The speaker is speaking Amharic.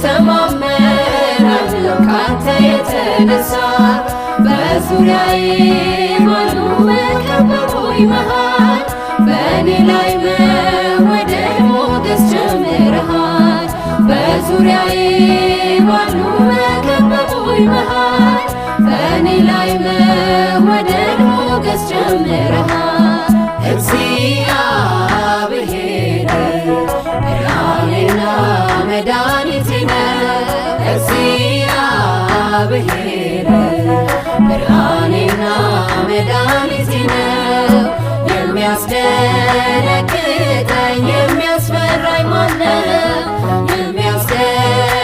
እተማመናለሁ ካንተ የተነሳ በዙሪያዬ ባሉ በከበቡኝ መሃል በእኔ ላይ መወደድ ሞገስ ጨምረሃል። በዙሪያዬ ባሉ በከበቡኝ መሃል በእኔ ላይ መወደድ ሞገስ ጨምረሃል። እግዚአብሔር ብርሃኔና መድኃኒቴ ነው። እግዚአብሔር ብርሃኔና መድኃኒቴ ነው። የሚያስደነግጠኝ የሚያስፈራኝ ማነው?